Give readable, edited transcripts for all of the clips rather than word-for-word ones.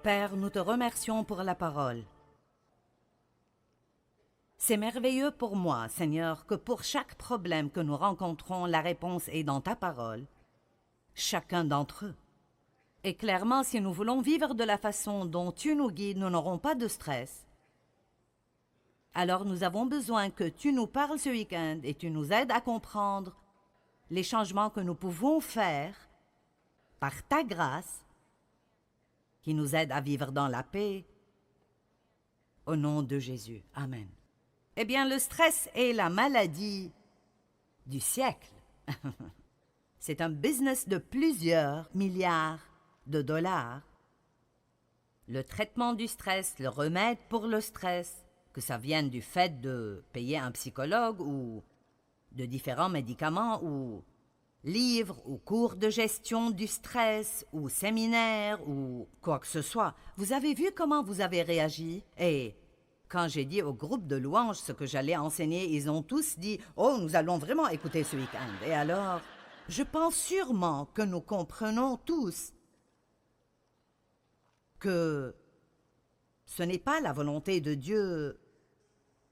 Père, nous te remercions pour la parole. C'est merveilleux pour moi, Seigneur, que pour chaque problème que nous rencontrons, la réponse est dans ta parole, chacun d'entre eux. Et clairement, si nous voulons vivre de la façon dont tu nous guides, nous n'aurons pas de stress. Alors nous avons besoin que tu nous parles ce week-end et tu nous aides à comprendre les changements que nous pouvons faire par ta grâce, qui nous aide à vivre dans la paix. Au nom de Jésus. Amen. Eh bien, le stress est la maladie du siècle. C'est un business de plusieurs milliards de dollars. Le traitement du stress, le remède pour le stress, que ça vienne du fait de payer un psychologue ou de différents médicaments ou livres ou cours de gestion du stress ou séminaires ou quoi que ce soit. Vous avez vu comment vous avez réagi? Et quand j'ai dit au groupe de louanges ce que j'allais enseigner, ils ont tous dit « Oh, nous allons vraiment écouter ce week-end. » Et alors, je pense sûrement que nous comprenons tous que ce n'est pas la volonté de Dieu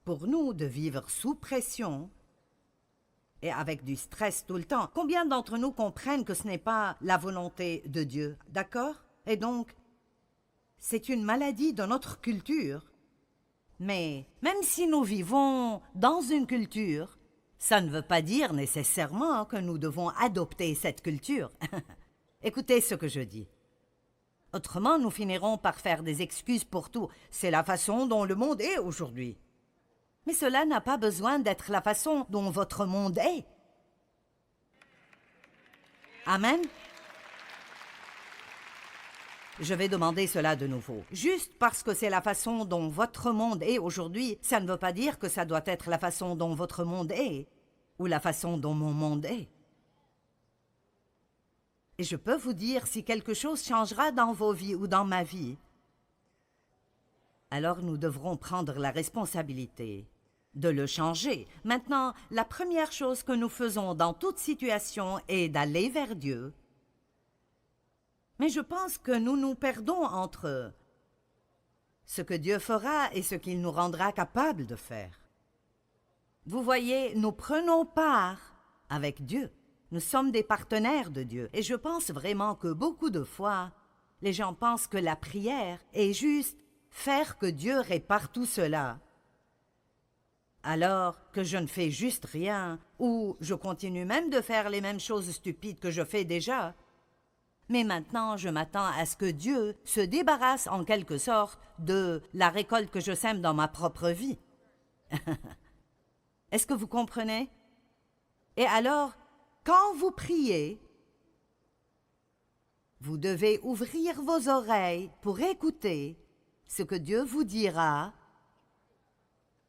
pour nous de vivre sous pression et avec du stress tout le temps. Combien d'entre nous comprennent que ce n'est pas la volonté de Dieu, d'accord? Et donc, c'est une maladie de notre culture. Mais même si nous vivons dans une culture, ça ne veut pas dire nécessairement que nous devons adopter cette culture. Écoutez ce que je dis. Autrement, nous finirons par faire des excuses pour tout. C'est la façon dont le monde est aujourd'hui. Mais cela n'a pas besoin d'être la façon dont votre monde est. Amen. Je vais demander cela de nouveau. Juste parce que c'est la façon dont votre monde est aujourd'hui, ça ne veut pas dire que ça doit être la façon dont votre monde est, ou la façon dont mon monde est. Et je peux vous dire, si quelque chose changera dans vos vies ou dans ma vie, alors nous devrons prendre la responsabilité de le changer. Maintenant, la première chose que nous faisons dans toute situation est d'aller vers Dieu. Mais je pense que nous nous perdons entre ce que Dieu fera et ce qu'il nous rendra capables de faire. Vous voyez, nous prenons part avec Dieu. Nous sommes des partenaires de Dieu. Et je pense vraiment que beaucoup de fois, les gens pensent que la prière est juste faire que Dieu répare tout cela. Alors que je ne fais juste rien, ou je continue même de faire les mêmes choses stupides que je fais déjà. Mais maintenant, je m'attends à ce que Dieu se débarrasse en quelque sorte de la récolte que je sème dans ma propre vie. Est-ce que vous comprenez? Et alors, quand vous priez, vous devez ouvrir vos oreilles pour écouter ce que Dieu vous dira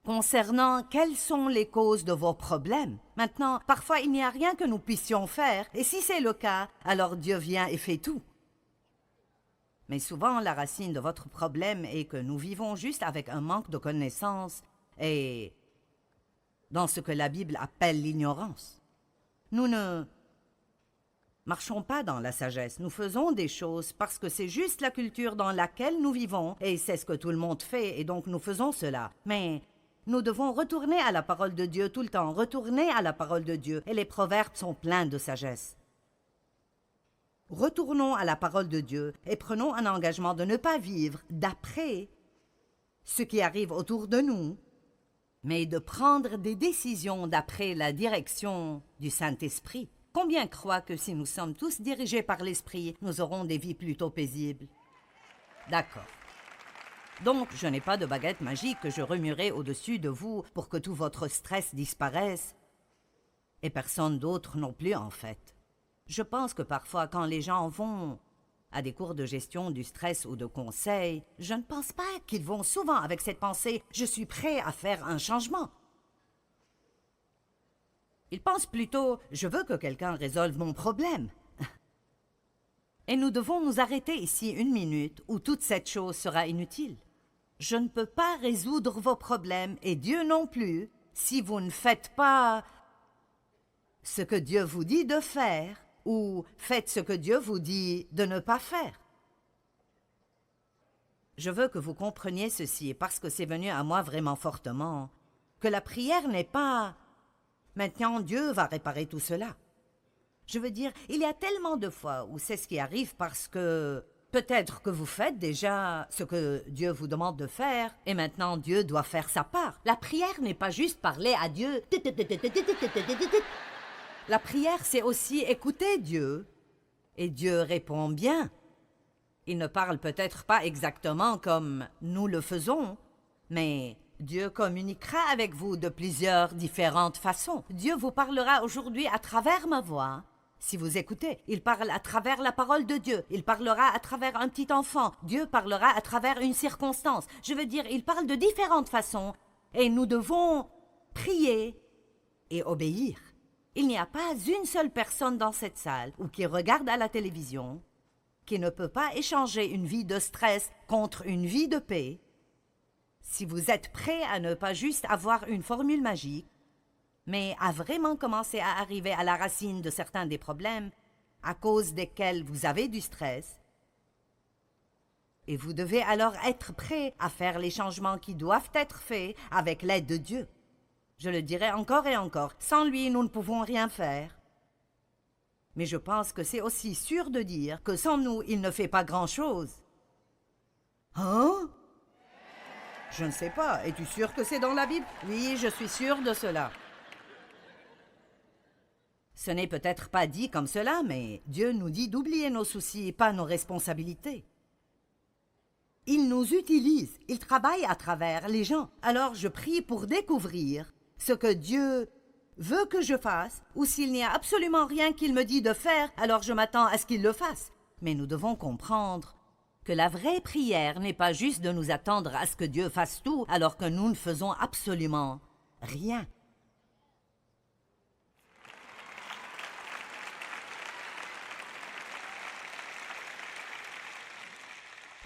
concernant quelles sont les causes de vos problèmes. Maintenant, parfois il n'y a rien que nous puissions faire, et si c'est le cas, alors Dieu vient et fait tout. Mais souvent, la racine de votre problème est que nous vivons juste avec un manque de connaissances et dans ce que la Bible appelle l'ignorance. Nous ne marchons pas dans la sagesse, nous faisons des choses parce que c'est juste la culture dans laquelle nous vivons, et c'est ce que tout le monde fait, et donc nous faisons cela. Mais nous devons retourner à la parole de Dieu tout le temps, retourner à la parole de Dieu, et les proverbes sont pleins de sagesse. Retournons à la parole de Dieu et prenons un engagement de ne pas vivre d'après ce qui arrive autour de nous, mais de prendre des décisions d'après la direction du Saint-Esprit. Combien croient que si nous sommes tous dirigés par l'Esprit, nous aurons des vies plutôt paisibles? D'accord. Donc, je n'ai pas de baguette magique que je remuerai au-dessus de vous pour que tout votre stress disparaisse. Et personne d'autre non plus, en fait. Je pense que parfois, quand les gens vont à des cours de gestion du stress ou de conseils, je ne pense pas qu'ils vont souvent avec cette pensée « je suis prêt à faire un changement ». Ils pensent plutôt « je veux que quelqu'un résolve mon problème ». Et nous devons nous arrêter ici une minute où toute cette chose sera inutile. Je ne peux pas résoudre vos problèmes, et Dieu non plus, si vous ne faites pas ce que Dieu vous dit de faire, ou faites ce que Dieu vous dit de ne pas faire. Je veux que vous compreniez ceci, parce que c'est venu à moi vraiment fortement, que la prière n'est pas « maintenant Dieu va réparer tout cela ». Je veux dire, il y a tellement de fois où c'est ce qui arrive parce que peut-être que vous faites déjà ce que Dieu vous demande de faire et maintenant Dieu doit faire sa part. La prière n'est pas juste parler à Dieu. La prière, c'est aussi écouter Dieu. Et Dieu répond bien. Il ne parle peut-être pas exactement comme nous le faisons, mais Dieu communiquera avec vous de plusieurs différentes façons. Dieu vous parlera aujourd'hui à travers ma voix. Si vous écoutez, il parle à travers la parole de Dieu. Il parlera à travers un petit enfant. Dieu parlera à travers une circonstance. Je veux dire, il parle de différentes façons. Et nous devons prier et obéir. Il n'y a pas une seule personne dans cette salle ou qui regarde à la télévision qui ne peut pas échanger une vie de stress contre une vie de paix. Si vous êtes prêt à ne pas juste avoir une formule magique, mais à vraiment commencer à arriver à la racine de certains des problèmes à cause desquels vous avez du stress, et vous devez alors être prêt à faire les changements qui doivent être faits avec l'aide de Dieu. Je le dirai encore et encore, sans lui, nous ne pouvons rien faire. Mais je pense que c'est aussi sûr de dire que sans nous, il ne fait pas grand-chose. Hein? Je ne sais pas. Es-tu sûr que c'est dans la Bible? Oui, je suis sûr de cela. Ce n'est peut-être pas dit comme cela, mais Dieu nous dit d'oublier nos soucis et pas nos responsabilités. Il nous utilise, il travaille à travers les gens. Alors je prie pour découvrir ce que Dieu veut que je fasse, ou s'il n'y a absolument rien qu'il me dit de faire, alors je m'attends à ce qu'il le fasse. Mais nous devons comprendre que la vraie prière n'est pas juste de nous attendre à ce que Dieu fasse tout, alors que nous ne faisons absolument rien.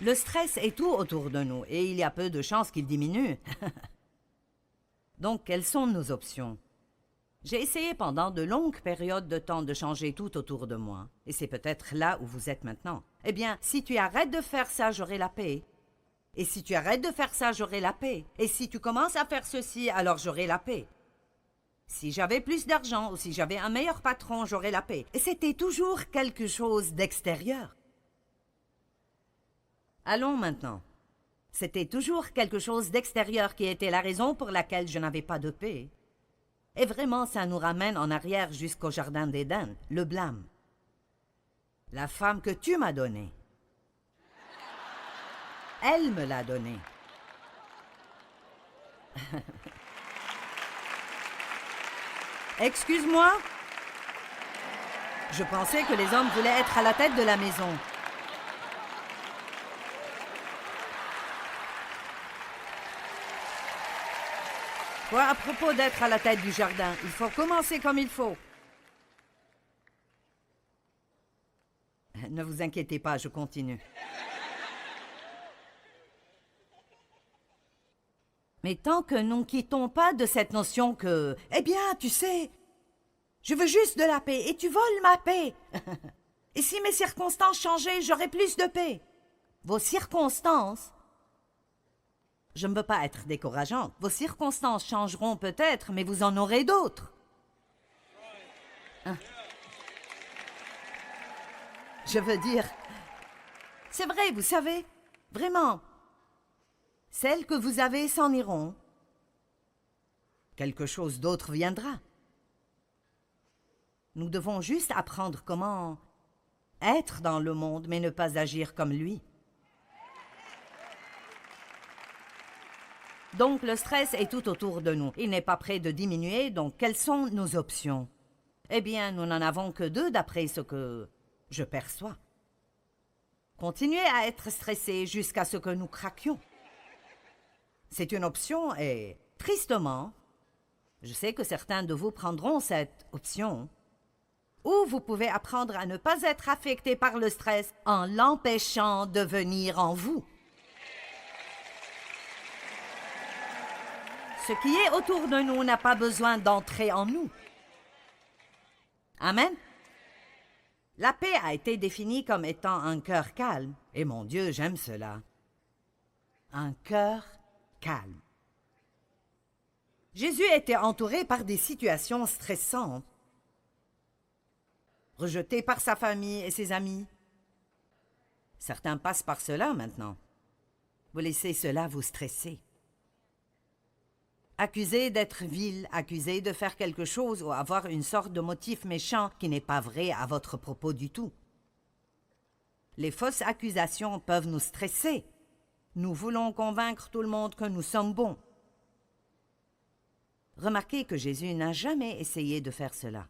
Le stress est tout autour de nous, et il y a peu de chances qu'il diminue. Donc, quelles sont nos options? J'ai essayé pendant de longues périodes de temps de changer tout autour de moi. Et c'est peut-être là où vous êtes maintenant. Eh bien, si tu arrêtes de faire ça, j'aurai la paix. Et si tu arrêtes de faire ça, j'aurai la paix. Et si tu commences à faire ceci, alors j'aurai la paix. Si j'avais plus d'argent ou si j'avais un meilleur patron, j'aurais la paix. Et c'était toujours quelque chose d'extérieur. Allons maintenant. C'était toujours quelque chose d'extérieur qui était la raison pour laquelle je n'avais pas de paix. Et vraiment, ça nous ramène en arrière jusqu'au jardin d'Éden, le blâme. La femme que tu m'as donnée, elle me l'a donnée. Excuse-moi? Je pensais que les hommes voulaient être à la tête de la maison. Quoi, à propos d'être à la tête du jardin, il faut commencer comme il faut. Ne vous inquiétez pas, je continue. Mais tant que nous ne quittons pas de cette notion que, eh bien, tu sais, je veux juste de la paix et tu voles ma paix. Et si mes circonstances changeaient, j'aurais plus de paix. Vos circonstances? Je ne veux pas être décourageante. Vos circonstances changeront peut-être, mais vous en aurez d'autres. Hein? Je veux dire, c'est vrai, vous savez, vraiment. Celles que vous avez s'en iront. Quelque chose d'autre viendra. Nous devons juste apprendre comment être dans le monde, mais ne pas agir comme lui. Donc le stress est tout autour de nous. Il n'est pas prêt de diminuer, donc quelles sont nos options? Eh bien, nous n'en avons que deux d'après ce que je perçois. Continuer à être stressé jusqu'à ce que nous craquions. C'est une option et, tristement, je sais que certains de vous prendront cette option. Ou vous pouvez apprendre à ne pas être affecté par le stress en l'empêchant de venir en vous. Ce qui est autour de nous n'a pas besoin d'entrer en nous. Amen. La paix a été définie comme étant un cœur calme. Et mon Dieu, j'aime cela. un cœur calme. Jésus était entouré par des situations stressantes, rejeté par sa famille et ses amis. Certains passent par cela maintenant. Vous laissez cela vous stresser. Accusé d'être vil, accusé de faire quelque chose ou avoir une sorte de motif méchant qui n'est pas vrai à votre propos du tout. Les fausses accusations peuvent nous stresser. Nous voulons convaincre tout le monde que nous sommes bons. Remarquez que Jésus n'a jamais essayé de faire cela.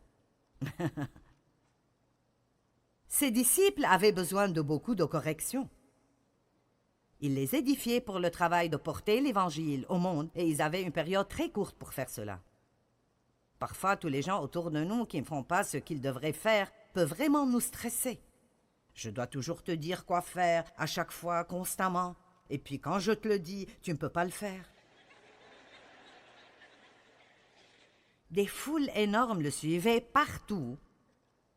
Ses disciples avaient besoin de beaucoup de corrections. Il les édifiait pour le travail de porter l'Évangile au monde et ils avaient une période très courte pour faire cela. Parfois, tous les gens autour de nous qui ne font pas ce qu'ils devraient faire peuvent vraiment nous stresser. Je dois toujours te dire quoi faire, à chaque fois, constamment. Et puis quand je te le dis, tu ne peux pas le faire. Des foules énormes le suivaient partout.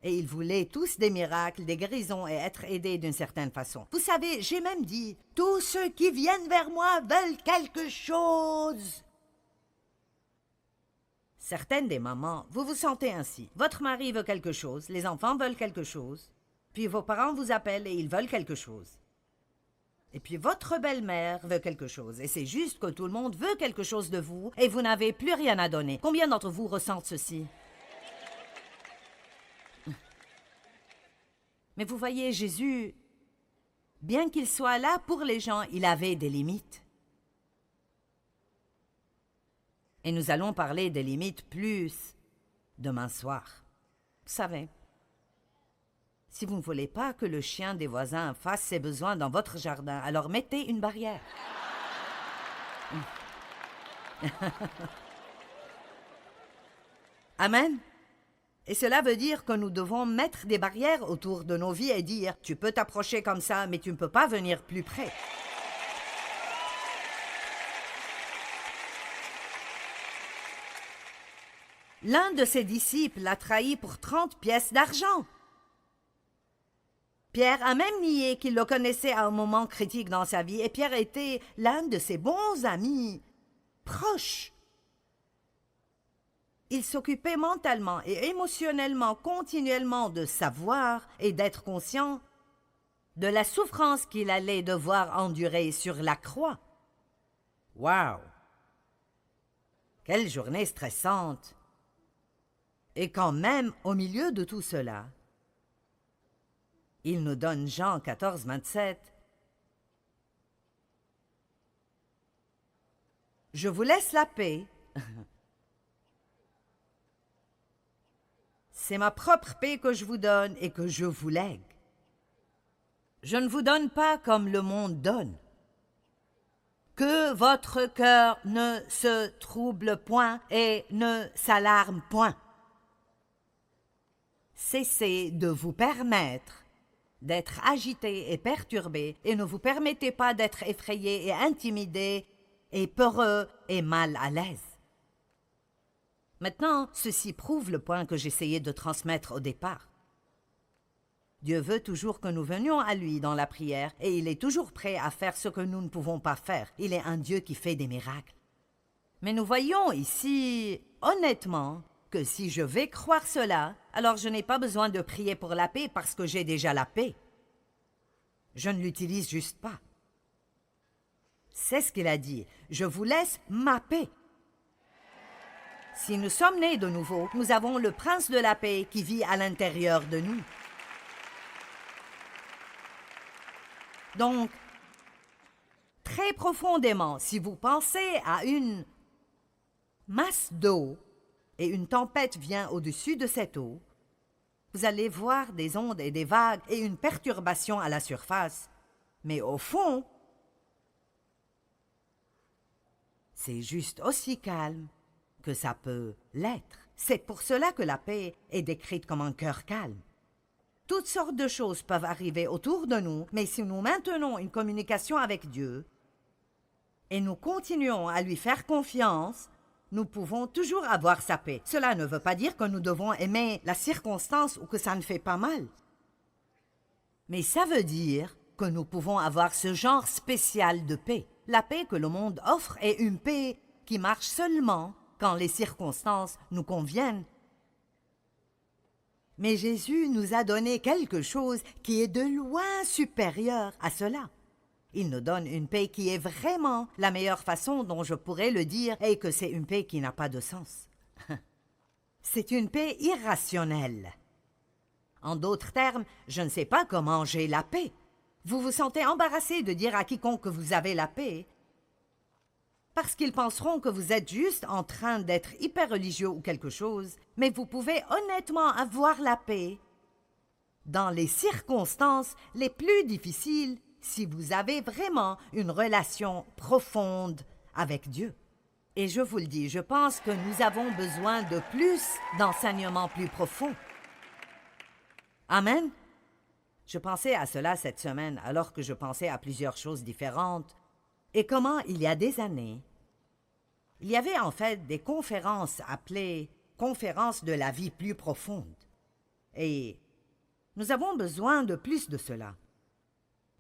Et ils voulaient tous des miracles, des guérisons et être aidés d'une certaine façon. Vous savez, j'ai même dit, tous ceux qui viennent vers moi veulent quelque chose. Certaines des mamans, vous vous sentez ainsi. Votre mari veut quelque chose, les enfants veulent quelque chose, puis vos parents vous appellent et ils veulent quelque chose. Et puis votre belle-mère veut quelque chose, et c'est juste que tout le monde veut quelque chose de vous et vous n'avez plus rien à donner. Combien d'entre vous ressentent ceci? Mais vous voyez, Jésus, bien qu'il soit là pour les gens, il avait des limites. Et nous allons parler des limites plus demain soir. Vous savez, si vous ne voulez pas que le chien des voisins fasse ses besoins dans votre jardin, alors mettez une barrière. Amen. Et cela veut dire que nous devons mettre des barrières autour de nos vies et dire « Tu peux t'approcher comme ça, mais tu ne peux pas venir plus près. » L'un de ses disciples l'a trahi pour 30 pièces d'argent. Pierre a même nié qu'il le connaissait à un moment critique dans sa vie, et Pierre était l'un de ses bons amis proches. Il s'occupait mentalement et émotionnellement continuellement de savoir et d'être conscient de la souffrance qu'il allait devoir endurer sur la croix. Wow! Quelle journée stressante! Et quand même, au milieu de tout cela, il nous donne Jean 14, 27. « Je vous laisse la paix. C'est ma propre paix que je vous donne et que je vous lègue. Je ne vous donne pas comme le monde donne. Que votre cœur ne se trouble point et ne s'alarme point. Cessez de vous permettre d'être agité et perturbé et ne vous permettez pas d'être effrayé et intimidé et peureux et mal à l'aise. Maintenant, ceci prouve le point que j'essayais de transmettre au départ. Dieu veut toujours que nous venions à lui dans la prière et il est toujours prêt à faire ce que nous ne pouvons pas faire. Il est un Dieu qui fait des miracles. Mais nous voyons ici, honnêtement, que si je vais croire cela, alors je n'ai pas besoin de prier pour la paix parce que j'ai déjà la paix. Je ne l'utilise juste pas. C'est ce qu'il a dit. Je vous laisse ma paix. Si nous sommes nés de nouveau, nous avons le prince de la paix qui vit à l'intérieur de nous. Donc, très profondément, si vous pensez à une masse d'eau et une tempête vient au-dessus de cette eau, vous allez voir des ondes et des vagues et une perturbation à la surface. Mais au fond, c'est juste aussi calme que ça peut l'être. C'est pour cela que la paix est décrite comme un cœur calme. Toutes sortes de choses peuvent arriver autour de nous, mais si nous maintenons une communication avec Dieu et nous continuons à lui faire confiance, nous pouvons toujours avoir sa paix. Cela ne veut pas dire que nous devons aimer la circonstance ou que ça ne fait pas mal. Mais ça veut dire que nous pouvons avoir ce genre spécial de paix. La paix que le monde offre est une paix qui marche seulement quand les circonstances nous conviennent. Mais Jésus nous a donné quelque chose qui est de loin supérieur à cela. Il nous donne une paix qui est vraiment la meilleure façon dont je pourrais le dire et que c'est une paix qui n'a pas de sens. C'est une paix irrationnelle. En d'autres termes, je ne sais pas comment j'ai la paix. Vous vous sentez embarrassé de dire à quiconque que vous avez la paix parce qu'ils penseront que vous êtes juste en train d'être hyper religieux ou quelque chose, mais vous pouvez honnêtement avoir la paix dans les circonstances les plus difficiles si vous avez vraiment une relation profonde avec Dieu. Et je vous le dis, je pense que nous avons besoin de plus d'enseignements plus profonds. Amen. Je pensais à cela cette semaine alors que je pensais à plusieurs choses différentes et comment il y a des années, il y avait en fait des conférences appelées « conférences de la vie plus profonde ». Et nous avons besoin de plus de cela.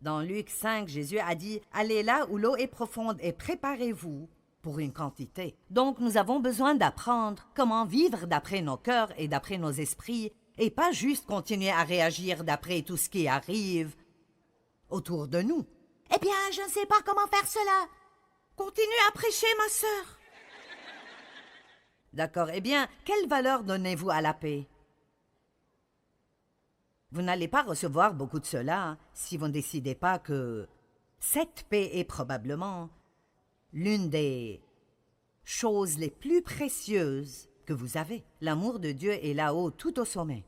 Dans Luc 5, Jésus a dit « Allez là où l'eau est profonde et préparez-vous pour une quantité ». Donc nous avons besoin d'apprendre comment vivre d'après nos cœurs et d'après nos esprits et pas juste continuer à réagir d'après tout ce qui arrive autour de nous. « Eh bien, je ne sais pas comment faire cela. Continue à prêcher, ma sœur. » D'accord, eh bien, quelle valeur donnez-vous à la paix? Vous n'allez pas recevoir beaucoup de cela si vous ne décidez pas que cette paix est probablement l'une des choses les plus précieuses que vous avez. L'amour de Dieu est là-haut, tout au sommet.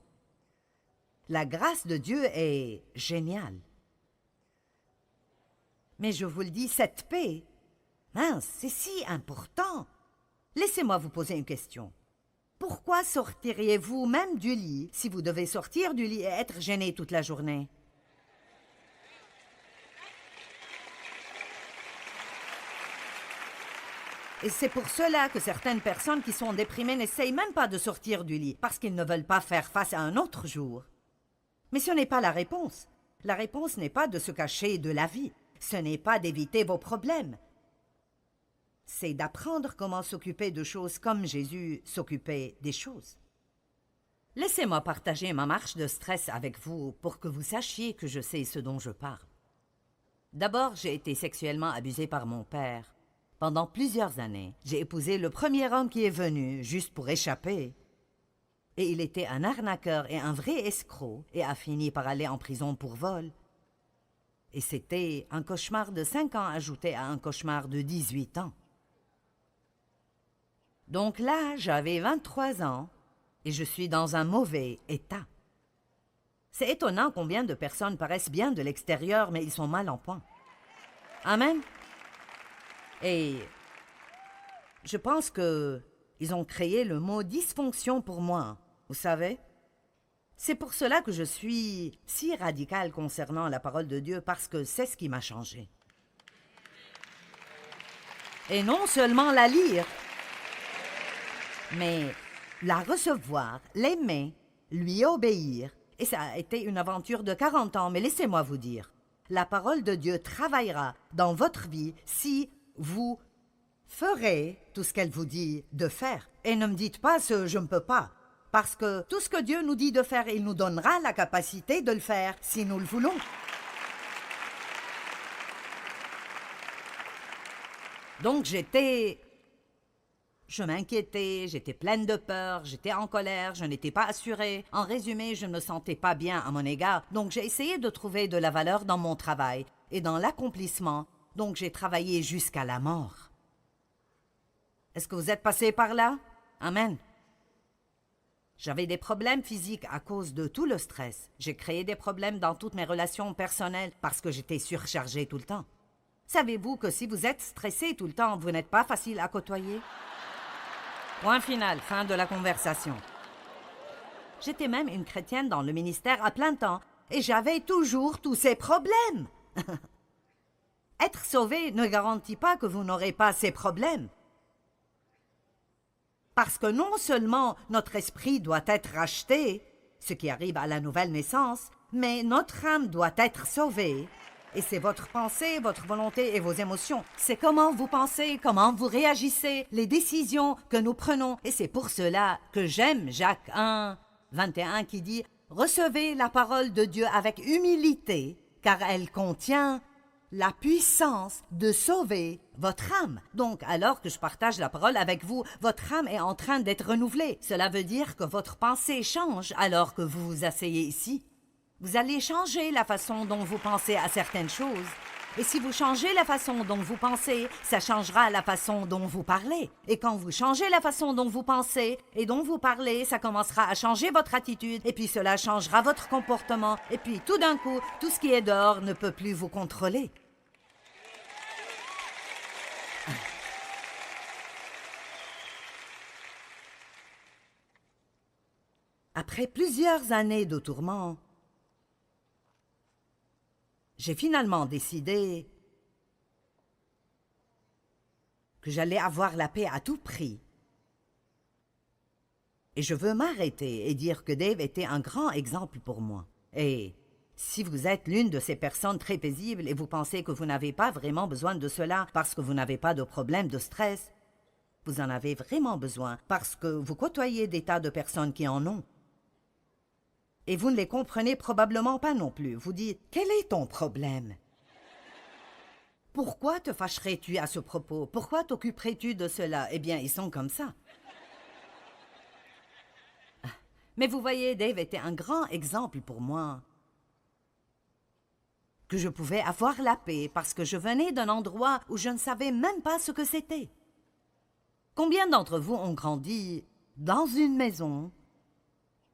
La grâce de Dieu est géniale. Mais je vous le dis, cette paix, mince, c'est si important. Laissez-moi vous poser une question. Pourquoi sortiriez-vous même du lit si vous devez sortir du lit et être gêné toute la journée? Et c'est pour cela que certaines personnes qui sont déprimées n'essayent même pas de sortir du lit, parce qu'ils ne veulent pas faire face à un autre jour. Mais ce n'est pas la réponse. La réponse n'est pas de se cacher de la vie. Ce n'est pas d'éviter vos problèmes. C'est d'apprendre comment s'occuper de choses comme Jésus s'occupait des choses. Laissez-moi partager ma marche de stress avec vous pour que vous sachiez que je sais ce dont je parle. D'abord, j'ai été sexuellement abusée par mon père. Pendant plusieurs années, j'ai épousé le premier homme qui est venu, juste pour échapper. Et il était un arnaqueur et un vrai escroc et a fini par aller en prison pour vol. Et c'était un cauchemar de 5 ans ajouté à un cauchemar de 18 ans. Donc là, j'avais 23 ans et je suis dans un mauvais état. C'est étonnant combien de personnes paraissent bien de l'extérieur, mais ils sont mal en point. Amen. Et je pense qu'ils ont créé le mot dysfonction pour moi, vous savez. C'est pour cela que je suis si radicale concernant la parole de Dieu, parce que c'est ce qui m'a changé. Et non seulement la lire, mais la recevoir, l'aimer, lui obéir. Et ça a été une aventure de 40 ans, mais laissez-moi vous dire, la parole de Dieu travaillera dans votre vie si vous ferez tout ce qu'elle vous dit de faire. Et ne me dites pas ce « je ne peux pas », parce que tout ce que Dieu nous dit de faire, il nous donnera la capacité de le faire si nous le voulons. Donc je m'inquiétais, j'étais pleine de peur, j'étais en colère, je n'étais pas assurée. En résumé, je ne me sentais pas bien à mon égard. Donc j'ai essayé de trouver de la valeur dans mon travail et dans l'accomplissement. Donc j'ai travaillé jusqu'à la mort. Est-ce que vous êtes passé par là? Amen. J'avais des problèmes physiques à cause de tout le stress. J'ai créé des problèmes dans toutes mes relations personnelles parce que j'étais surchargée tout le temps. Savez-vous que si vous êtes stressé tout le temps, vous n'êtes pas facile à côtoyer? Point final, fin de la conversation. J'étais même une chrétienne dans le ministère à plein temps et j'avais toujours tous ces problèmes. Être sauvé ne garantit pas que vous n'aurez pas ces problèmes. Parce que non seulement notre esprit doit être racheté, ce qui arrive à la nouvelle naissance, mais notre âme doit être sauvée Et c'est votre pensée, votre volonté et vos émotions. C'est comment vous pensez, comment vous réagissez, les décisions que nous prenons. Et c'est pour cela que j'aime Jacques 1, 21 qui dit « Recevez la parole de Dieu avec humilité, car elle contient la puissance de sauver votre âme. » Donc, alors que je partage la parole avec vous, votre âme est en train d'être renouvelée. Cela veut dire que votre pensée change alors que vous vous asseyez ici. Vous allez changer la façon dont vous pensez à certaines choses. Et si vous changez la façon dont vous pensez, ça changera la façon dont vous parlez. Et quand vous changez la façon dont vous pensez et dont vous parlez, ça commencera à changer votre attitude. Et puis cela changera votre comportement. Et puis tout d'un coup, tout ce qui est dehors ne peut plus vous contrôler. Après plusieurs années de tourments, j'ai finalement décidé que j'allais avoir la paix à tout prix. Et je veux m'arrêter et dire que Dave était un grand exemple pour moi. Et si vous êtes l'une de ces personnes très paisibles et vous pensez que vous n'avez pas vraiment besoin de cela parce que vous n'avez pas de problème de stress, vous en avez vraiment besoin parce que vous côtoyez des tas de personnes qui en ont. Et vous ne les comprenez probablement pas non plus. Vous dites, quel est ton problème? Pourquoi te fâcherais-tu à ce propos? Pourquoi t'occuperais-tu de cela? Eh bien, ils sont comme ça. Mais vous voyez, Dave était un grand exemple pour moi. Que je pouvais avoir la paix parce que je venais d'un endroit où je ne savais même pas ce que c'était. Combien d'entre vous ont grandi dans une maison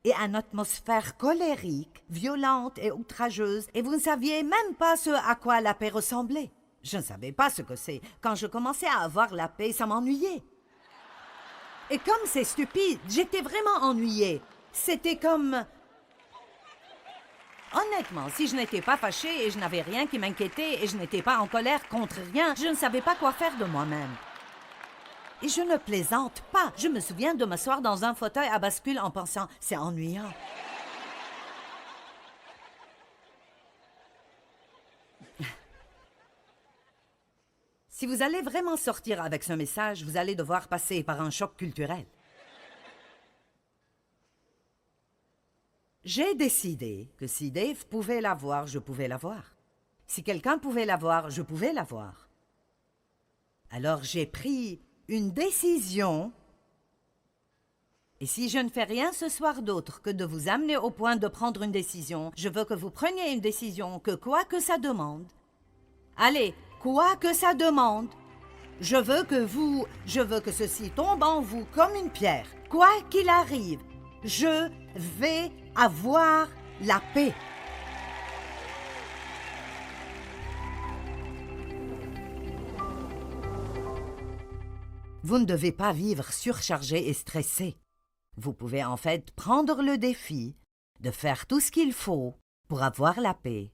et une atmosphère colérique, violente et outrageuse, et vous ne saviez même pas ce à quoi la paix ressemblait? Je ne savais pas ce que c'est. Quand je commençais à avoir la paix, ça m'ennuyait. Et comme c'est stupide, j'étais vraiment ennuyée. C'était comme... Honnêtement, si je n'étais pas fâchée et je n'avais rien qui m'inquiétait et je n'étais pas en colère contre rien, je ne savais pas quoi faire de moi-même. Et je ne plaisante pas. Je me souviens de m'asseoir dans un fauteuil à bascule en pensant « c'est ennuyant ». Si vous allez vraiment sortir avec ce message, vous allez devoir passer par un choc culturel. J'ai décidé que si Dave pouvait l'avoir, je pouvais l'avoir. Si quelqu'un pouvait l'avoir, je pouvais l'avoir. Alors j'ai pris une décision. Et si je ne fais rien ce soir d'autre que de vous amener au point de prendre une décision, je veux que vous preniez une décision que quoi que ça demande. Allez, quoi que ça demande. Je veux que ceci tombe en vous comme une pierre. Quoi qu'il arrive, je vais avoir la paix. Vous ne devez pas vivre surchargé et stressé. Vous pouvez en fait prendre le défi de faire tout ce qu'il faut pour avoir la paix.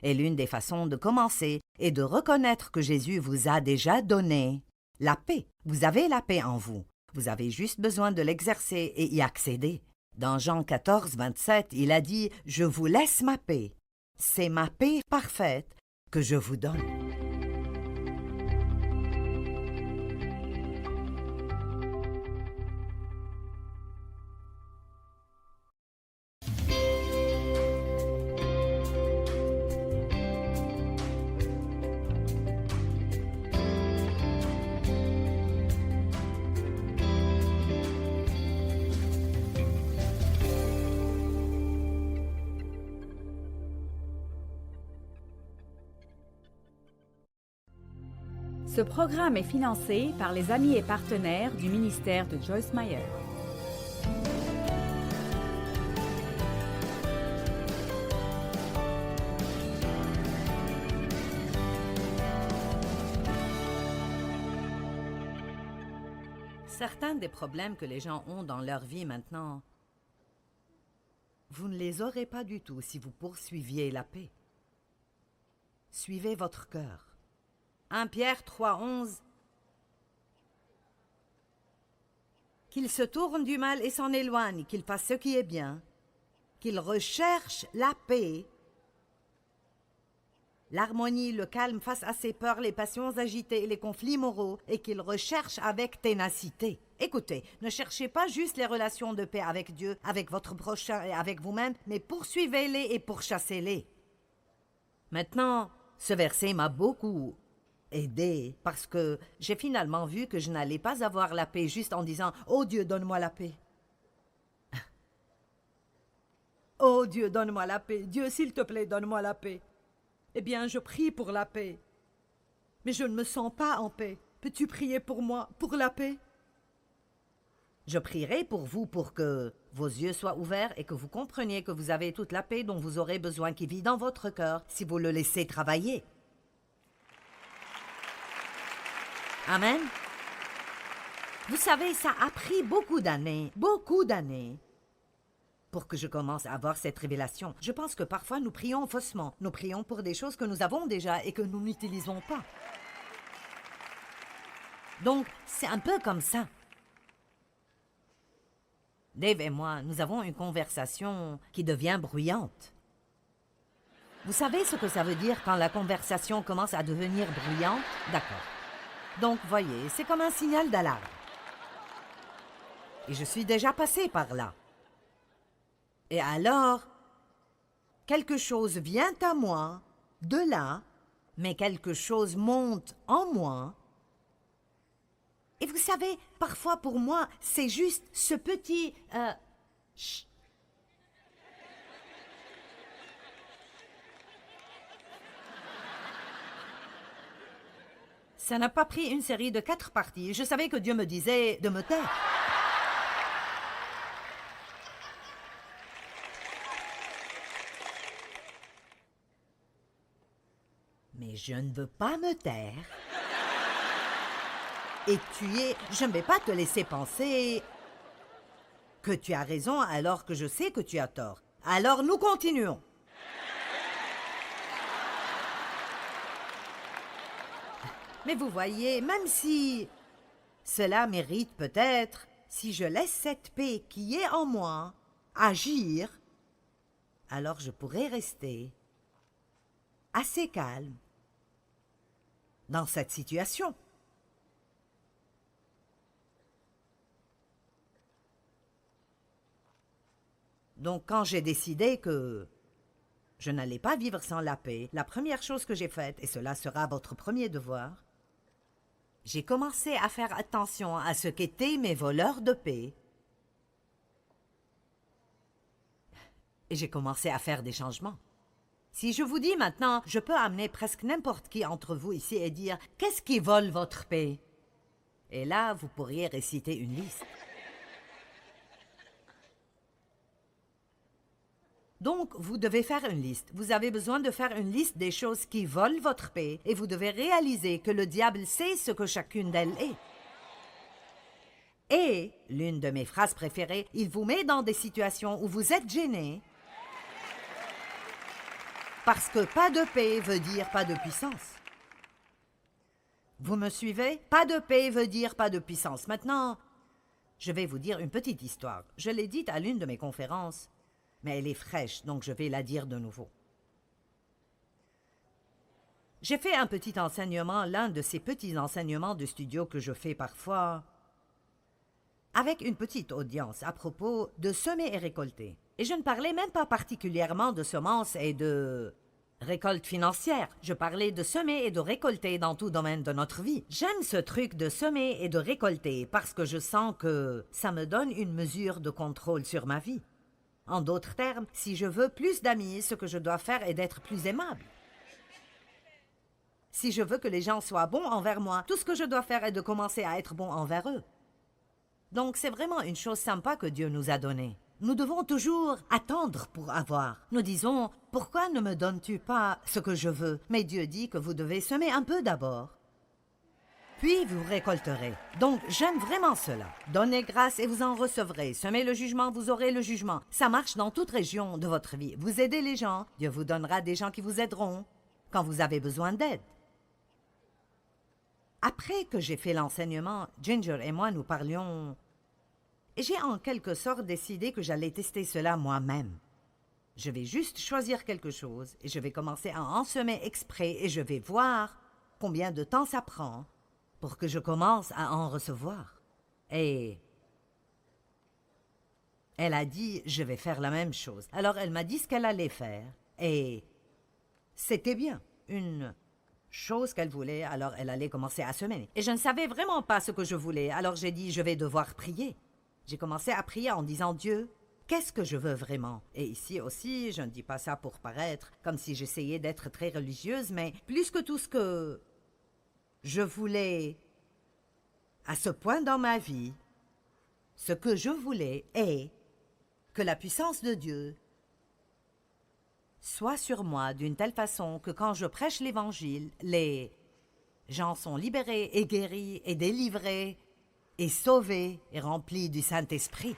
Et l'une des façons de commencer est de reconnaître que Jésus vous a déjà donné la paix. Vous avez la paix en vous. Vous avez juste besoin de l'exercer et y accéder. Dans Jean 14, 27, il a dit « Je vous laisse ma paix. C'est ma paix parfaite que je vous donne. » Ce programme est financé par les amis et partenaires du ministère de Joyce Meyer. Certains des problèmes que les gens ont dans leur vie maintenant, vous ne les aurez pas du tout si vous poursuiviez la paix. Suivez votre cœur. 1 Pierre 3, 11. Qu'il se tourne du mal et s'en éloigne, qu'il fasse ce qui est bien, qu'il recherche la paix l'harmonie, le calme face à ses peurs, les passions agitées et les conflits moraux, et qu'il recherche avec ténacité. Écoutez, ne cherchez pas juste les relations de paix avec Dieu, avec votre prochain et avec vous-même, mais poursuivez-les et pourchassez-les. Maintenant, ce verset m'a beaucoup aidé parce que j'ai finalement vu que je n'allais pas avoir la paix juste en disant « Oh Dieu, donne-moi la paix ». Oh Dieu, donne-moi la paix. Dieu, s'il te plaît, donne-moi la paix. Eh bien, je prie pour la paix. Mais je ne me sens pas en paix. Peux-tu prier pour moi, pour la paix? Je prierai pour vous pour que vos yeux soient ouverts et que vous compreniez que vous avez toute la paix dont vous aurez besoin qui vit dans votre cœur si vous le laissez travailler. Amen. Vous savez, ça a pris beaucoup d'années, pour que je commence à avoir cette révélation. Je pense que parfois nous prions faussement. Nous prions pour des choses que nous avons déjà et que nous n'utilisons pas. Donc, c'est un peu comme ça. Dave et moi, nous avons une conversation qui devient bruyante. Vous savez ce que ça veut dire quand la conversation commence à devenir bruyante? D'accord. Donc, voyez, c'est comme un signal d'alarme. Et je suis déjà passée par là. Et alors, quelque chose vient à moi, de là, mais quelque chose monte en moi. Et vous savez, parfois pour moi, c'est juste ce petit... chut. Ça n'a pas pris une série de 4 parties. Je savais que Dieu me disait de me taire. Mais je ne veux pas me taire. Et je ne vais pas te laisser penser que tu as raison alors que je sais que tu as tort. Alors nous continuons. Mais vous voyez, même si cela mérite peut-être, si je laisse cette paix qui est en moi agir, alors je pourrais rester assez calme dans cette situation. Donc, quand j'ai décidé que je n'allais pas vivre sans la paix, la première chose que j'ai faite, et cela sera votre premier devoir, j'ai commencé à faire attention à ce qu'étaient mes voleurs de paix. Et j'ai commencé à faire des changements. Si je vous dis maintenant, je peux amener presque n'importe qui entre vous ici et dire « Qu'est-ce qui vole votre paix ?» Et là, vous pourriez réciter une liste. Donc, vous devez faire une liste. Vous avez besoin de faire une liste des choses qui volent votre paix et vous devez réaliser que le diable sait ce que chacune d'elles est. Et, l'une de mes phrases préférées, il vous met dans des situations où vous êtes gêné parce que pas de paix veut dire pas de puissance. Vous me suivez? Pas de paix veut dire pas de puissance. Maintenant, je vais vous dire une petite histoire. Je l'ai dite à l'une de mes conférences. Mais elle est fraîche, donc je vais la dire de nouveau. J'ai fait un petit enseignement, l'un de ces petits enseignements de studio que je fais parfois, avec une petite audience à propos de semer et récolter. Et je ne parlais même pas particulièrement de semences et de récolte financière. Je parlais de semer et de récolter dans tout domaine de notre vie. J'aime ce truc de semer et de récolter parce que je sens que ça me donne une mesure de contrôle sur ma vie. En d'autres termes, si je veux plus d'amis, ce que je dois faire est d'être plus aimable. Si je veux que les gens soient bons envers moi, tout ce que je dois faire est de commencer à être bon envers eux. Donc c'est vraiment une chose sympa que Dieu nous a donnée. Nous devons toujours attendre pour avoir. Nous disons, pourquoi ne me donnes-tu pas ce que je veux? Mais Dieu dit que vous devez semer un peu d'abord. Puis vous récolterez. Donc, j'aime vraiment cela. Donnez grâce et vous en recevrez. Semez le jugement, vous aurez le jugement. Ça marche dans toute région de votre vie. Vous aidez les gens, Dieu vous donnera des gens qui vous aideront quand vous avez besoin d'aide. Après que j'ai fait l'enseignement, Ginger et moi nous parlions. Et j'ai en quelque sorte décidé que j'allais tester cela moi-même. Je vais juste choisir quelque chose et je vais commencer à en semer exprès et je vais voir combien de temps ça prend pour que je commence à en recevoir. Et elle a dit, je vais faire la même chose. Alors elle m'a dit ce qu'elle allait faire et c'était bien, une chose qu'elle voulait, alors elle allait commencer à semer. Et je ne savais vraiment pas ce que je voulais, alors j'ai dit, je vais devoir prier. J'ai commencé à prier en disant, Dieu, qu'est-ce que je veux vraiment? Et ici aussi, je ne dis pas ça pour paraître comme si j'essayais d'être très religieuse, mais plus que tout ce que je voulais à ce point dans ma vie, ce que je voulais est que la puissance de Dieu soit sur moi d'une telle façon que quand je prêche l'Évangile, les gens sont libérés et guéris et délivrés et sauvés et remplis du Saint-Esprit.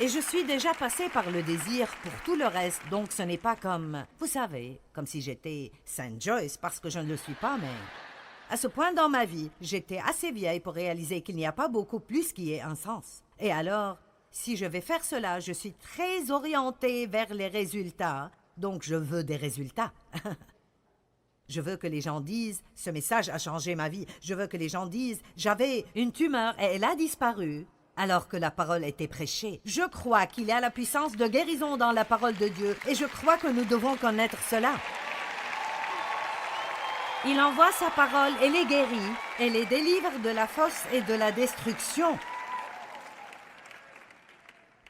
Et je suis déjà passée par le désir pour tout le reste, donc ce n'est pas comme, vous savez, comme si j'étais Sainte Joyce, parce que je ne le suis pas, mais à ce point dans ma vie, j'étais assez vieille pour réaliser qu'il n'y a pas beaucoup plus qui ait un sens. Et alors, si je vais faire cela, je suis très orientée vers les résultats, donc je veux des résultats. Je veux que les gens disent « Ce message a changé ma vie ». Je veux que les gens disent « J'avais une tumeur et elle a disparu ». Alors que la parole était prêchée. Je crois qu'il y a la puissance de guérison dans la parole de Dieu et je crois que nous devons connaître cela. Il envoie sa parole et les guérit et les délivre de la fosse et de la destruction.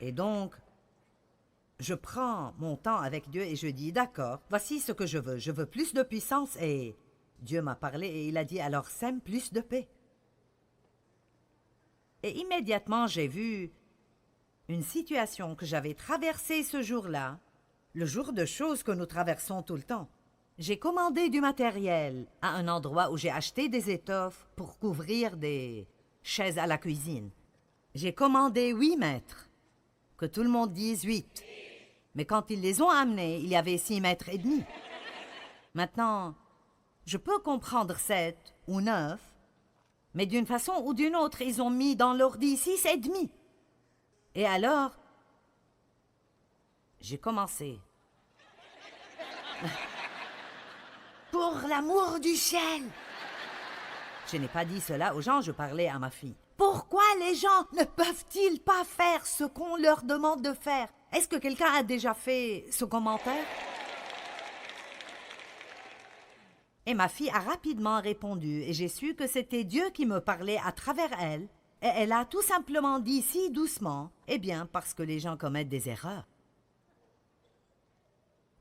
Et donc, je prends mon temps avec Dieu et je dis, d'accord, voici ce que je veux. Je veux plus de puissance et Dieu m'a parlé et il a dit, alors sème plus de paix. Et immédiatement, j'ai vu une situation que j'avais traversée ce jour-là, le jour de choses que nous traversons tout le temps. J'ai commandé du matériel à un endroit où j'ai acheté des étoffes pour couvrir des chaises à la cuisine. J'ai commandé 8 mètres. Que tout le monde dise 8. Mais quand ils les ont amenés, il y avait 6 mètres et demi. Maintenant, je peux comprendre 7 ou 9, mais d'une façon ou d'une autre, ils ont mis dans l'ordi 6 et demi. Et alors, j'ai commencé. Pour l'amour du ciel! Je n'ai pas dit cela aux gens, je parlais à ma fille. Pourquoi les gens ne peuvent-ils pas faire ce qu'on leur demande de faire? Est-ce que quelqu'un a déjà fait ce commentaire? Et ma fille a rapidement répondu et j'ai su que c'était Dieu qui me parlait à travers elle. Et elle a tout simplement dit si doucement, eh bien, parce que les gens commettent des erreurs.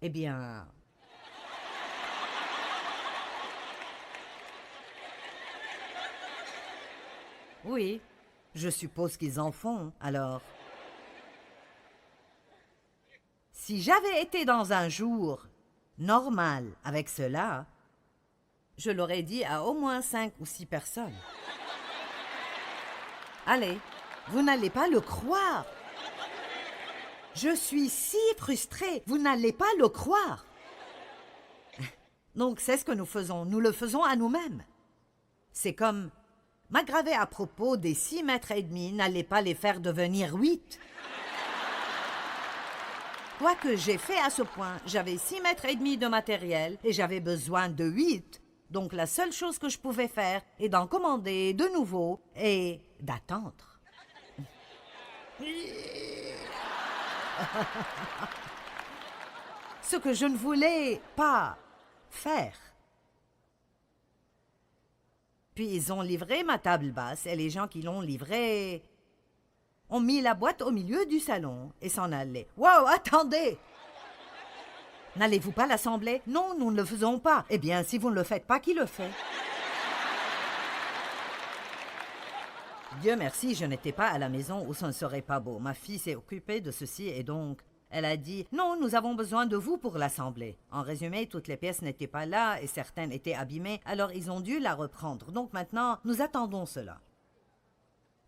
Eh bien... Oui, je suppose qu'ils en font, alors... Si j'avais été dans un jour normal avec cela, je l'aurais dit à au moins 5 ou 6 personnes. Allez, vous n'allez pas le croire. Je suis si frustrée, vous n'allez pas le croire. Donc c'est ce que nous faisons, nous le faisons à nous-mêmes. C'est comme... m'aggraver à propos des 6 mètres et demi n'allait pas les faire devenir 8. Quoique j'ai fait à ce point, j'avais 6 mètres et demi de matériel et j'avais besoin de 8. Donc la seule chose que je pouvais faire est d'en commander de nouveau et d'attendre. Ce que je ne voulais pas faire. Puis ils ont livré ma table basse et les gens qui l'ont livrée ont mis la boîte au milieu du salon et s'en allaient. « Wow, attendez! N'allez-vous pas l'assembler? Non, nous ne le faisons pas. Eh bien, si vous ne le faites pas, qui le fait? » Dieu merci, je n'étais pas à la maison où ce ne serait pas beau. Ma fille s'est occupée de ceci et donc... elle a dit « Non, nous avons besoin de vous pour l'assembler. » En résumé, toutes les pièces n'étaient pas là et certaines étaient abîmées, alors ils ont dû la reprendre. Donc maintenant, nous attendons cela.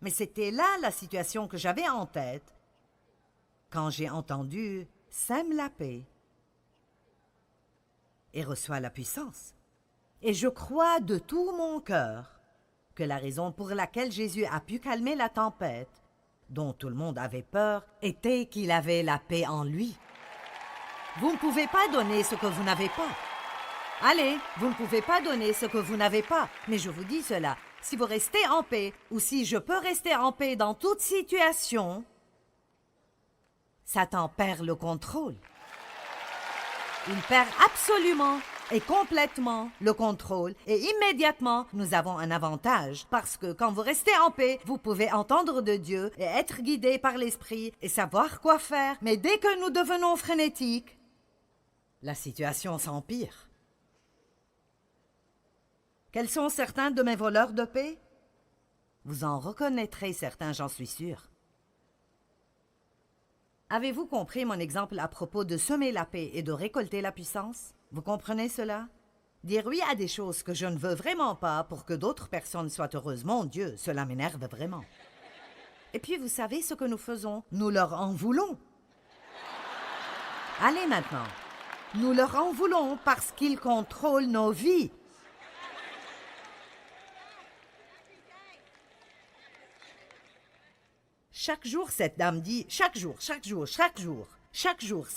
Mais c'était là la situation que j'avais en tête quand j'ai entendu « Sème la paix et reçois la puissance. » Et je crois de tout mon cœur que la raison pour laquelle Jésus a pu calmer la tempête dont tout le monde avait peur, était qu'il avait la paix en lui. Vous ne pouvez pas donner ce que vous n'avez pas. Allez, vous ne pouvez pas donner ce que vous n'avez pas. Mais je vous dis cela, si vous restez en paix, ou si je peux rester en paix dans toute situation, Satan perd le contrôle. Il perd absolument et complètement le contrôle et immédiatement, nous avons un avantage parce que quand vous restez en paix, vous pouvez entendre de Dieu et être guidé par l'Esprit et savoir quoi faire. Mais dès que nous devenons frénétiques, la situation s'empire. Quels sont certains de mes voleurs de paix? Vous en reconnaîtrez certains, j'en suis sûr. Avez-vous compris mon exemple à propos de semer la paix et de récolter la puissance? Vous comprenez cela? Dire oui à des choses que je ne veux vraiment pas pour que d'autres personnes soient heureuses. Mon Dieu, cela m'énerve vraiment. Et puis vous savez ce que nous faisons? Nous leur en voulons. Allez maintenant. Nous leur en voulons parce qu'ils contrôlent nos vies. Chaque jour, cette dame dit, chaque jour, ça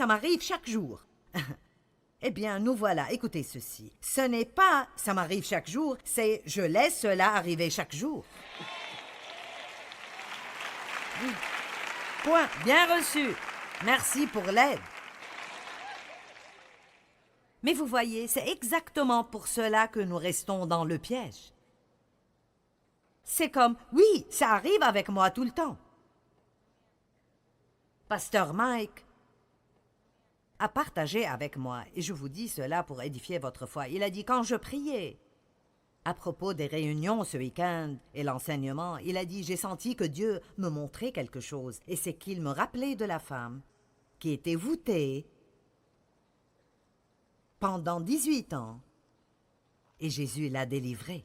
m'arrive chaque jour. Eh bien, nous voilà, écoutez ceci. Ce n'est pas « ça m'arrive chaque jour », c'est « je laisse cela arriver chaque jour ». Point, bien reçu. Merci pour l'aide. Mais vous voyez, c'est exactement pour cela que nous restons dans le piège. C'est comme, oui, ça arrive avec moi tout le temps. Pasteur Mike a partagé avec moi, et je vous dis cela pour édifier votre foi. Il a dit, quand je priais à propos des réunions ce week-end et l'enseignement, il a dit, j'ai senti que Dieu me montrait quelque chose, et c'est qu'il me rappelait de la femme qui était voûtée pendant 18 ans, et Jésus l'a délivrée.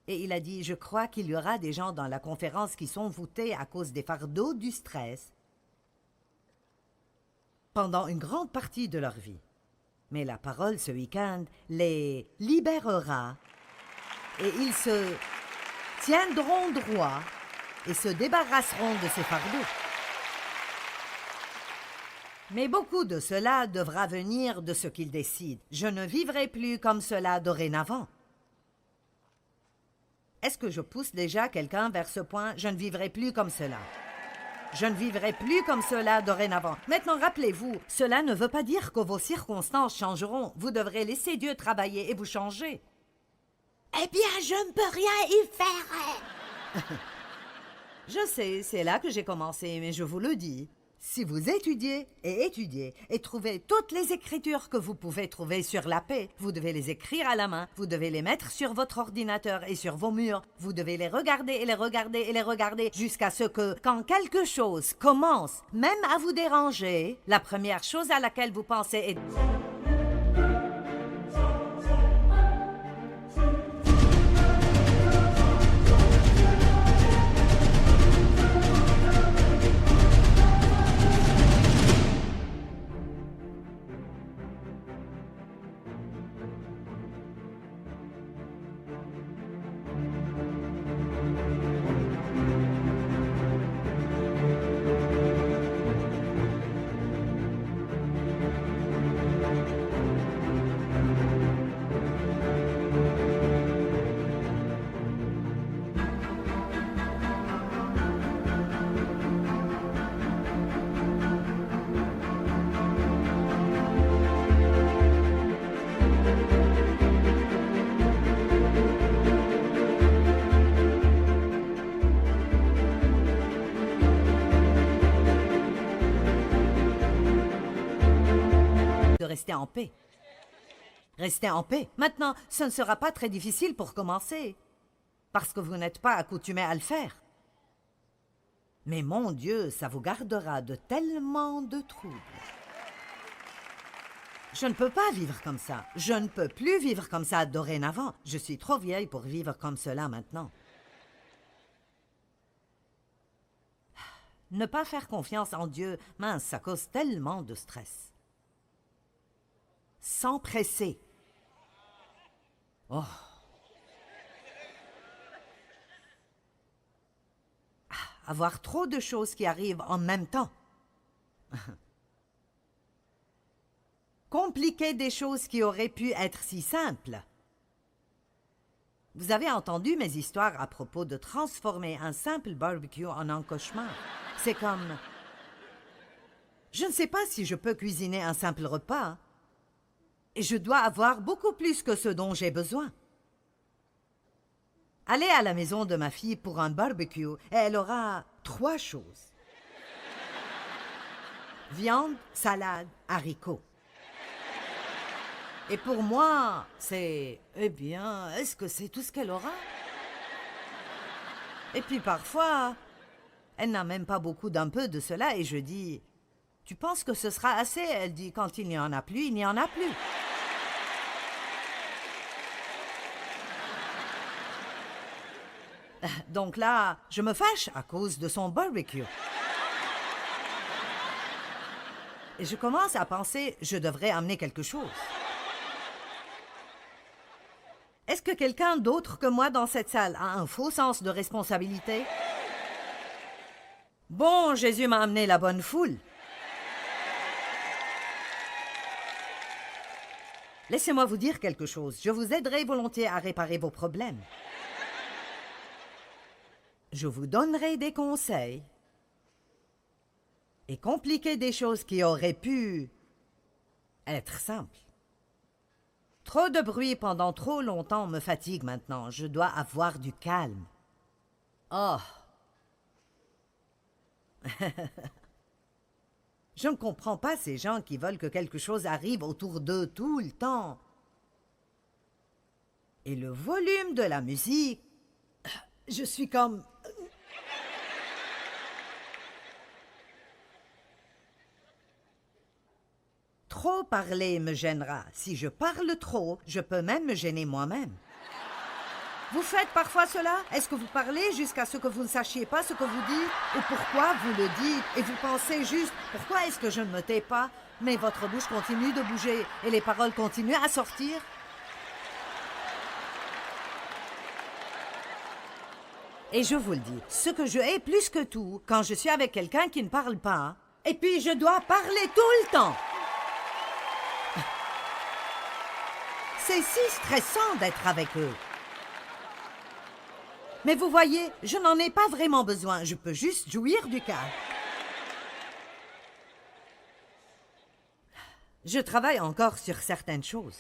Et il a dit, je crois qu'il y aura des gens dans la conférence qui sont voûtés à cause des fardeaux du stress pendant une grande partie de leur vie. Mais la parole ce week-end les libérera et ils se tiendront droit et se débarrasseront de ces fardeaux. Mais beaucoup de cela devra venir de ce qu'ils décident. Je ne vivrai plus comme cela dorénavant. Est-ce que je pousse déjà quelqu'un vers ce point? Je ne vivrai plus comme cela. Je ne vivrai plus comme cela dorénavant. Maintenant, rappelez-vous, cela ne veut pas dire que vos circonstances changeront. Vous devrez laisser Dieu travailler et vous changer. Eh bien, je ne peux rien y faire. Je sais, c'est là que j'ai commencé, mais je vous le dis. Si vous étudiez et trouvez toutes les écritures que vous pouvez trouver sur la paix, vous devez les écrire à la main, vous devez les mettre sur votre ordinateur et sur vos murs, vous devez les regarder et les regarder et les regarder jusqu'à ce que, quand quelque chose commence même à vous déranger, la première chose à laquelle vous pensez est... de rester en paix. Restez en paix. Maintenant, ce ne sera pas très difficile pour commencer, parce que vous n'êtes pas accoutumé à le faire. Mais mon Dieu, ça vous gardera de tellement de troubles. Je ne peux pas vivre comme ça. Je ne peux plus vivre comme ça dorénavant. Je suis trop vieille pour vivre comme cela maintenant. Ne pas faire confiance en Dieu, mince, ça cause tellement de stress. S'empresser. Oh. avoir trop de choses qui arrivent en même temps. Compliquer des choses qui auraient pu être si simples. Vous avez entendu mes histoires à propos de transformer un simple barbecue en un cauchemar. C'est comme... Je ne sais pas si je peux cuisiner un simple repas. Et je dois avoir beaucoup plus que ce dont j'ai besoin. Allez à la maison de ma fille pour un barbecue et elle aura 3 choses. Viande, salade, haricots. Et pour moi, c'est... Eh bien, est-ce que c'est tout ce qu'elle aura? Et puis parfois, elle n'a même pas beaucoup d'un peu de cela et je dis... Tu penses que ce sera assez? Elle dit, quand il n'y en a plus, il n'y en a plus. Donc là, je me fâche à cause de son barbecue. Et je commence à penser, je devrais amener quelque chose. Est-ce que quelqu'un d'autre que moi dans cette salle a un faux sens de responsabilité? Bon, Jésus m'a amené la bonne foule. Laissez-moi vous dire quelque chose. Je vous aiderai volontiers à réparer vos problèmes. Je vous donnerai des conseils. Et compliquer des choses qui auraient pu être simples. Trop de bruit pendant trop longtemps me fatigue maintenant. Je dois avoir du calme. Oh! Je ne comprends pas ces gens qui veulent que quelque chose arrive autour d'eux tout le temps. Et le volume de la musique, je suis comme... Trop parler me gênera. Si je parle trop, je peux même me gêner moi-même. Vous faites parfois cela? Est-ce que vous parlez jusqu'à ce que vous ne sachiez pas ce que vous dites ou pourquoi vous le dites et vous pensez juste « Pourquoi est-ce que je ne me tais pas ?» Mais votre bouche continue de bouger et les paroles continuent à sortir. Et je vous le dis, ce que je hais plus que tout, quand je suis avec quelqu'un qui ne parle pas, et puis je dois parler tout le temps. C'est si stressant d'être avec eux. Mais vous voyez, je n'en ai pas vraiment besoin. Je peux juste jouir du calme. Je travaille encore sur certaines choses.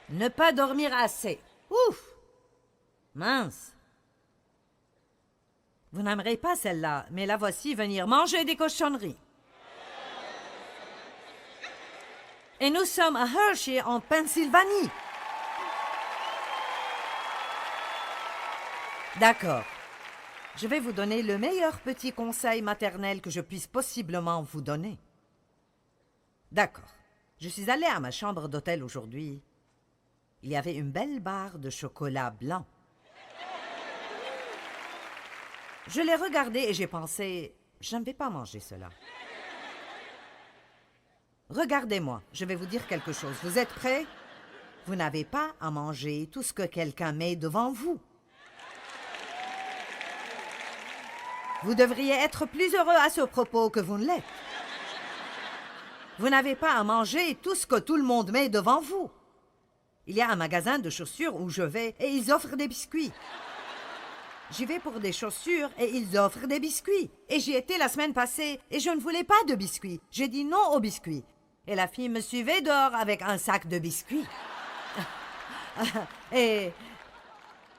Ne pas dormir assez. Ouf! Mince. Vous n'aimerez pas celle-là, mais la voici venir manger des cochonneries. Et nous sommes à Hershey, en Pennsylvanie. D'accord. Je vais vous donner le meilleur petit conseil maternel que je puisse possiblement vous donner. D'accord. Je suis allée à ma chambre d'hôtel aujourd'hui. Il y avait une belle barre de chocolat blanc. Je l'ai regardée et j'ai pensé, je ne vais pas manger cela. Regardez-moi, je vais vous dire quelque chose. Vous êtes prêts? Vous n'avez pas à manger tout ce que quelqu'un met devant vous. Vous devriez être plus heureux à ce propos que vous ne l'êtes. Vous n'avez pas à manger tout ce que tout le monde met devant vous. Il y a un magasin de chaussures où je vais et ils offrent des biscuits. J'y vais pour des chaussures et ils offrent des biscuits. Et j'y étais la semaine passée et je ne voulais pas de biscuits. J'ai dit non aux biscuits. Et la fille me suivait dehors avec un sac de biscuits. Et...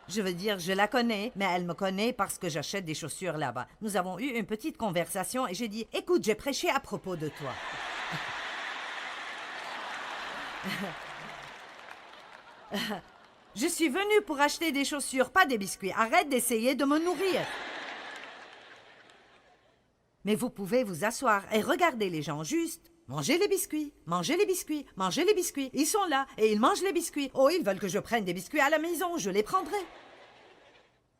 je veux dire, je la connais, mais elle me connaît parce que j'achète des chaussures là-bas. Nous avons eu une petite conversation et j'ai dit « Écoute, j'ai prêché à propos de toi. » Je suis venue pour acheter des chaussures, pas des biscuits. Arrête d'essayer de me nourrir. Mais vous pouvez vous asseoir et regarder les gens juste. Mangez les biscuits, mangez les biscuits, mangez les biscuits. Ils sont là et ils mangent les biscuits. Oh, ils veulent que je prenne des biscuits à la maison, je les prendrai.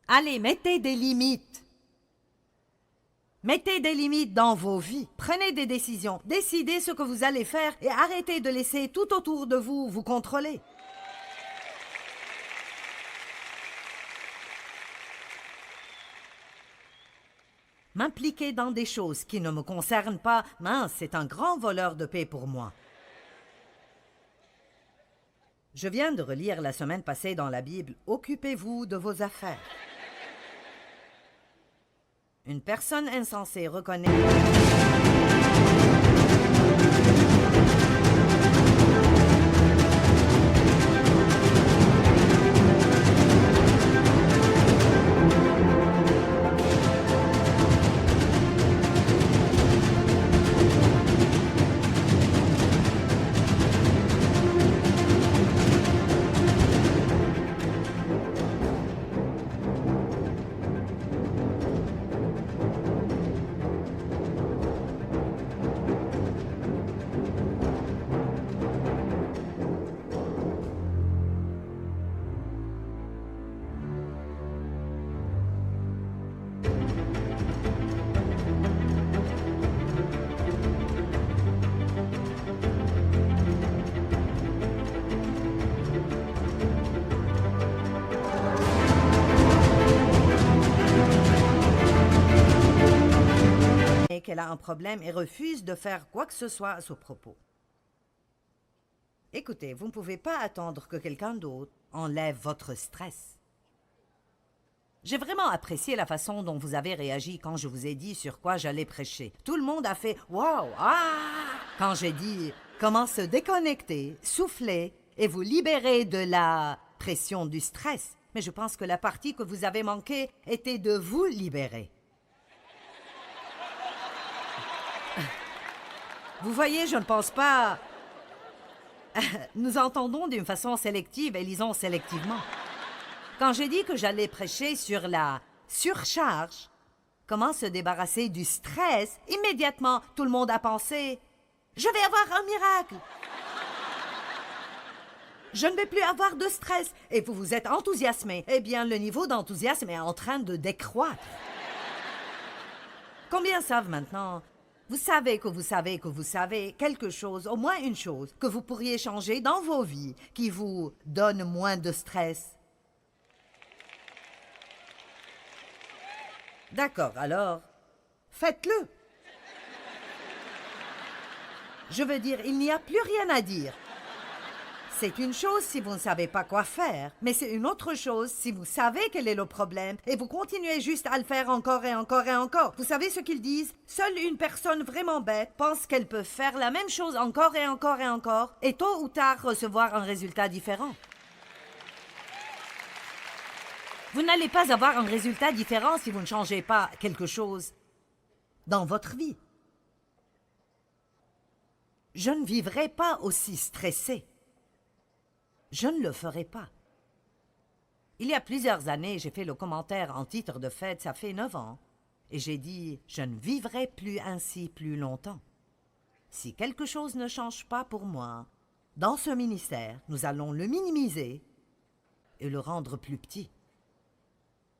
Allez, mettez des limites. Mettez des limites dans vos vies. Prenez des décisions. Décidez ce que vous allez faire et arrêtez de laisser tout autour de vous vous contrôler. M'impliquer dans des choses qui ne me concernent pas, mince, c'est un grand voleur de paix pour moi. Je viens de relire la semaine passée dans la Bible « Occupez-vous de vos affaires ». Une personne insensée reconnaît... qu'elle a un problème et refuse de faire quoi que ce soit à ce propos. Écoutez, vous ne pouvez pas attendre que quelqu'un d'autre enlève votre stress. J'ai vraiment apprécié la façon dont vous avez réagi quand je vous ai dit sur quoi j'allais prêcher. Tout le monde a fait « Wow! Ah !» quand j'ai dit « Comment se déconnecter, souffler et vous libérer de la pression du stress. » Mais je pense que la partie que vous avez manquée était de vous libérer. Vous voyez, je ne pense pas... Nous entendons d'une façon sélective et lisons sélectivement. Quand j'ai dit que j'allais prêcher sur la surcharge, comment se débarrasser du stress, immédiatement, tout le monde a pensé « Je vais avoir un miracle !» Je ne vais plus avoir de stress. Et vous vous êtes enthousiasmé. Eh bien, le niveau d'enthousiasme est en train de décroître. Combien savent maintenant? Vous savez que vous savez que vous savez quelque chose, au moins une chose, que vous pourriez changer dans vos vies, qui vous donne moins de stress. D'accord, alors, faites-le. Je veux dire, il n'y a plus rien à dire. C'est une chose si vous ne savez pas quoi faire, mais c'est une autre chose si vous savez quel est le problème et vous continuez juste à le faire encore et encore et encore. Vous savez ce qu'ils disent? Seule une personne vraiment bête pense qu'elle peut faire la même chose encore et encore et encore et tôt ou tard recevoir un résultat différent. Vous n'allez pas avoir un résultat différent si vous ne changez pas quelque chose dans votre vie. Je ne vivrai pas aussi stressé. Je ne le ferai pas. Il y a plusieurs années, j'ai fait le commentaire en titre de fête, ça fait 9 ans, et j'ai dit « Je ne vivrai plus ainsi plus longtemps. Si quelque chose ne change pas pour moi, dans ce ministère, nous allons le minimiser et le rendre plus petit.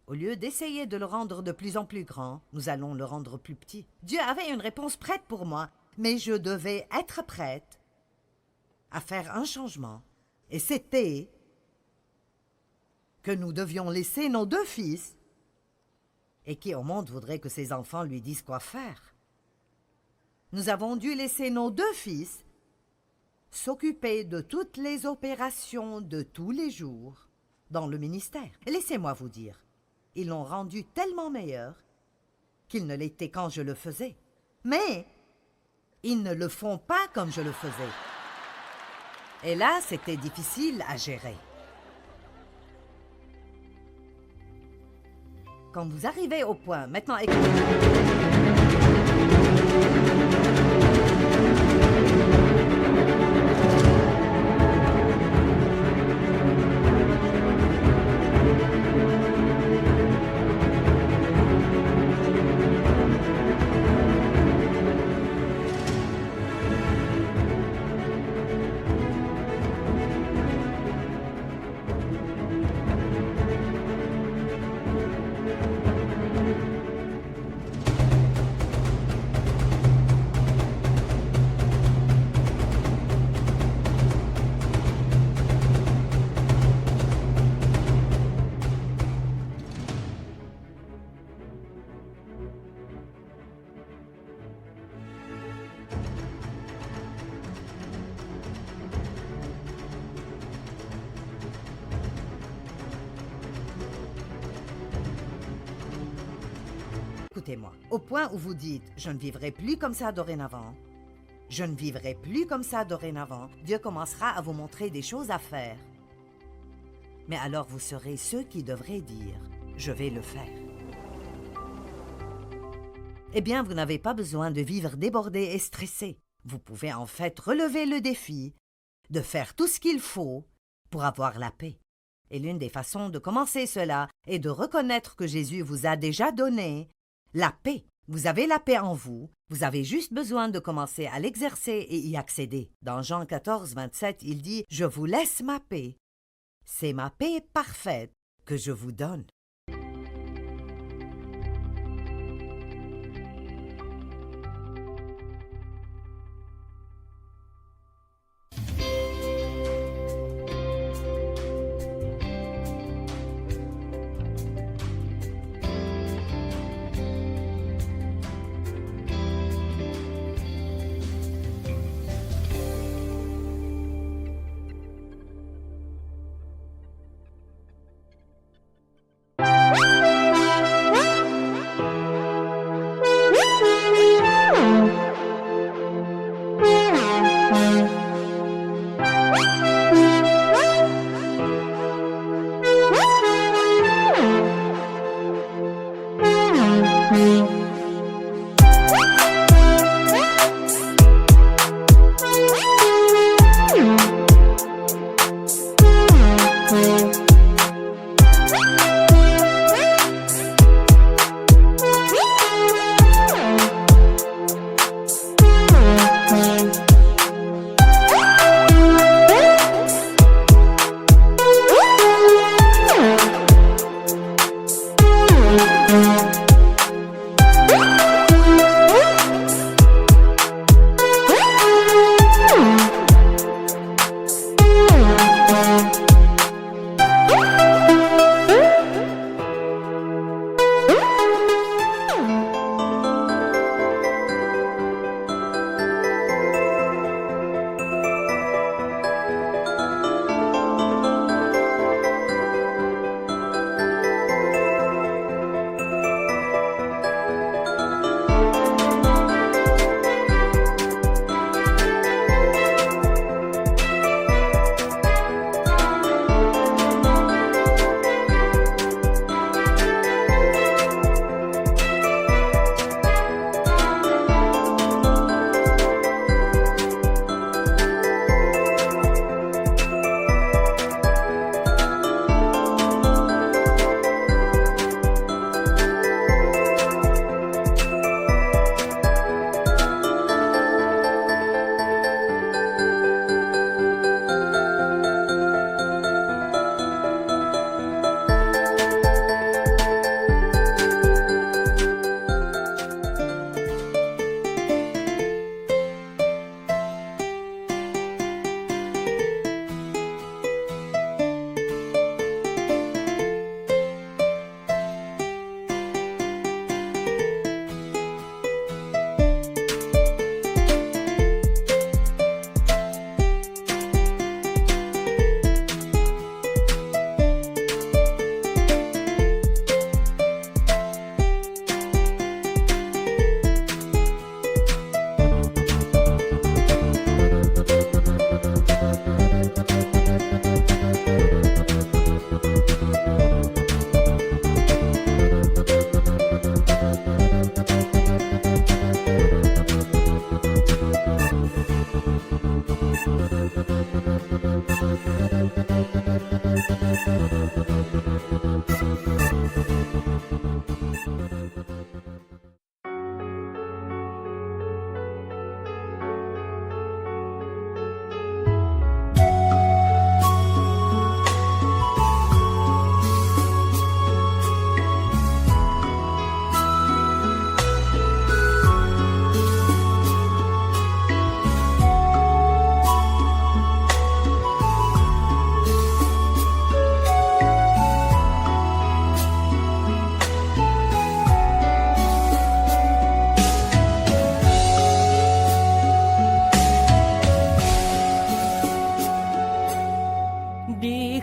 Au lieu d'essayer de le rendre de plus en plus grand, nous allons le rendre plus petit. » Dieu avait une réponse prête pour moi, mais je devais être prête à faire un changement. Et c'était que nous devions laisser nos 2 fils, et qui au monde voudrait que ses enfants lui disent quoi faire. Nous avons dû laisser nos 2 fils s'occuper de toutes les opérations de tous les jours dans le ministère. Et laissez-moi vous dire, ils l'ont rendu tellement meilleur qu'ils ne l'étaient quand je le faisais. Mais ils ne le font pas comme je le faisais. Et là, c'était difficile à gérer. Quand vous arrivez au point, maintenant écoutez. écoutez-moi. Au point où vous dites « Je ne vivrai plus comme ça dorénavant », je ne vivrai plus comme ça dorénavant, Dieu commencera à vous montrer des choses à faire. Mais alors vous serez ceux qui devraient dire « Je vais le faire ». Eh bien, vous n'avez pas besoin de vivre débordé et stressé. Vous pouvez en fait relever le défi de faire tout ce qu'il faut pour avoir la paix. Et l'une des façons de commencer cela est de reconnaître que Jésus vous a déjà donné la paix. Vous avez la paix en vous, vous avez juste besoin de commencer à l'exercer et y accéder. Dans Jean 14, 27, il dit « Je vous laisse ma paix. C'est ma paix parfaite que je vous donne. »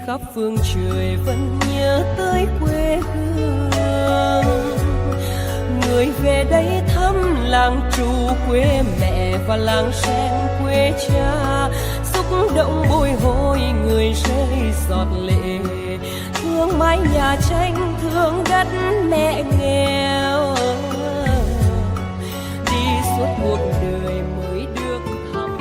khắp phương trời vẫn nhớ tới quê hương. người về đây thăm làng trù quê mẹ và làng sen quê cha, xúc động bồi hồi người rơi giọt lệ, thương mái nhà tranh thương đất mẹ nghèo, đi suốt cuộc đời mới được thăm.